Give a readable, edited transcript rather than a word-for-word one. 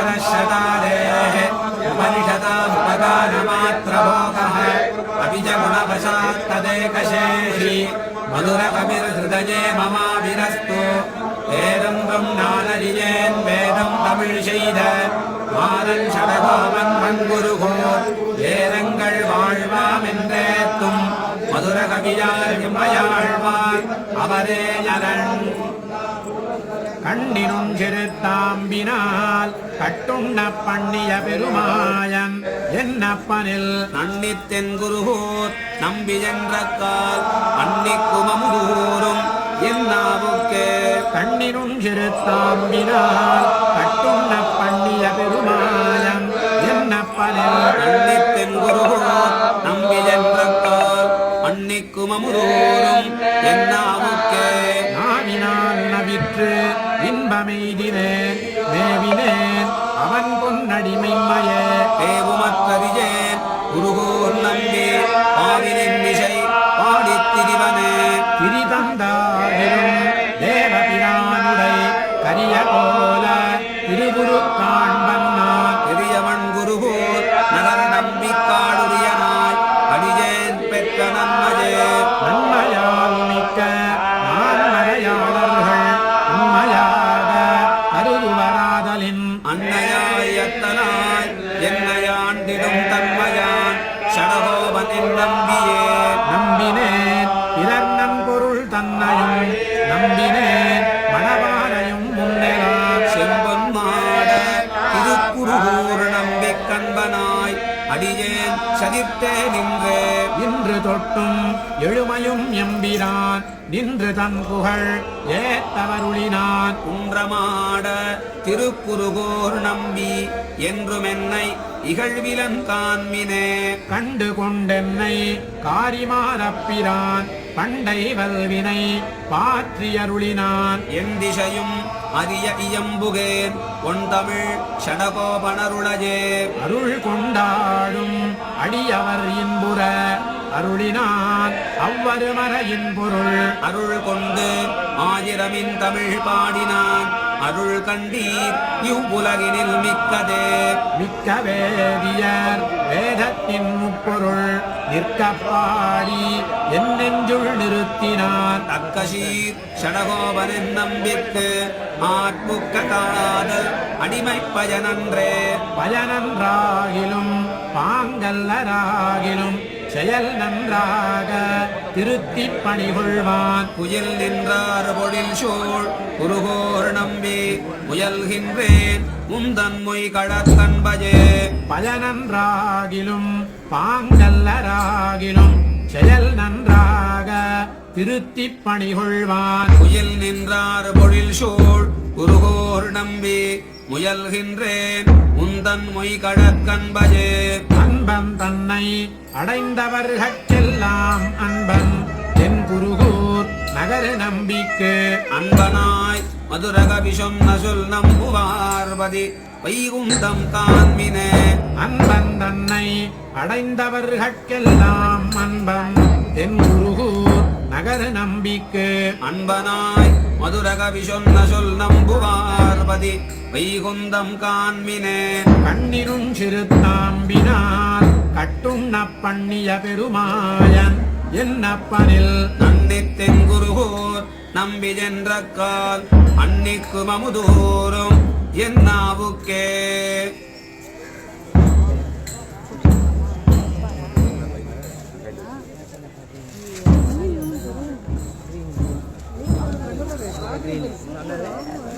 अविदितविषयोत्तरशतादेः उपनिषदामुपगानमात्रभोगः अपि च गुणवशात्तदेकशेषि मधुरकविर्हृदये ममाविरस्तु वेदं ब्रह्मानरियेन् वेदं तमिழ்செய்த மாறன் ஷடகோவன் மண்குருகோ வேதங்கள் வாழ்வாம் என்றேத்தும் மதுர கவியார் எம்மையாழ்வார் அவரே ஞரன் கண்ணினும் சிறுத்தாம்பினால் கட்டுண்ண பண்ணிய பெருமாயன் என்னப்பனில் நன்னித்தென் குருகூர் நம்பி என்றக்கால் அன்னிக்குமமுதூரும் என்னாவுக்கே கண்ணினும் சிறுத்தாம்பினால் கட்டுண்ண பண்ணிய பெருமாயன் என்னப்பனில் நன்னித்தென் குருகூர் நம்பி என்றக்கால் அன்னிக்குமமுதூரும் என்னாவுக்கே நாவினால் நவிற்று இன்பமெய்தினேன் மேவினேன் அவன் பொன்னடிமைமையே தேவுமற்றறியேன் குருகூர் நம்பி பாவினின் மிசை பாடித் திரிவனே திரிதந்தாகிலும் தேவபிரானுடை கரிய போல திருகுரு காண்பன்னான் பெரியவன் குருகூர் நகர நம்பி காடுரியனாய் அடியேன் பெற்ற நன்மையே நன்மையால் மிக்க நான்மறையாளர்கள் உண்மையாக கருதுவராதலின் அன்னையாயத்தனாய் என்னையாண்டிடும் தன்மையான் ஷடகோபனின் நம்பியே நம்பினேன் பிறர் நன்பொருள் தன்னையும் நம்பினேன் மணவாரையும் முன்னெலாம் செம்பொன் மாட திருக்குருகூர் நம்பி கண்பனாய் அடியேன் சதிர்த்தே நின்றே இன்று தொட்டும் எழுமையும் எம்பிரான் நின்று தன் புகழ் ஏத்தவருளினான் குன்றமாட திருக்குருகூர் நம்பி என்றும் என்னை இகழ்விலன் காண்மினே கண்டு கொண்டென்னை காரிமாரப்பிரான் பண்டை வல்வினை பாற்றியருளினான் என் திசையும் அரிய இயம்புகேன் ஒன் தமிழ் ஷடகோபனருளஜே அருள் கொண்டாடும் அடியவர் இன்புற அருளினான் அவ்வரு மறையின் பொருள் அருள் கொண்டு ஆயிரமின் தமிழ் பாடினான் அருள் கண்டீர் இவ்வுலகினில் மிக்கதே மிக்க வேதியர் வேதத்தின் முப்பொருள் நிற்க பாடி என் நெஞ்சுள் நிறுத்தினான் தக்கசீர் ஷடகோபனின் நம்பிற்கு ஆட்புக்க காதல் அடிமை பயனன்றே பயனன்றாகிலும் பாங்கல்லராகிலும் செயல் நன்றாக திருத்தி பணிகொள்வான் புயல் நின்றார் பொழில் சூழ் குருகோர் நம்பி முயல்கின்றேன் முந்தன் மொய் கடற்கண்பஜே பயனன்றாகிலும் பாங்கல்லராகிலும் செயல் நன்றாக திருத்தி பணிகொள்வான் புயல் நின்றார் பொழில் சூழ் குருகோர் நம்பி முயல்கின்றேன் முந்தன் மொய் கடற்கண்பஜே அன்பன் தன்னை அடைந்தவர்கெல்லாம் அன்பன் என் குருகூர் நகர நம்பிக்கு அன்பனாய் மதுரகவி சொன்ன சொல் நம்புவார்பதி வைகுண்டம் காண்மினே அன்பன் தன்னை அடைந்தவர்கெல்லாம் அன்பன் என் குருகூர் நகர நம்பிக்கு அன்பனாய் மதுரகவி சொன்ன சொல் நம்புவார்பதி வைகுந்தம் காண்மினே கண்ணினும் சிறுத்தாம்பினால் கட்டுண்ண பண்ணிய பெருமாயன் என்னப்பனில் நன்னித்தென் குருகூர் நம்பி சென்றக்கால் அன்னிக்கும் அமுதூரும் என்னாவுக்கே green.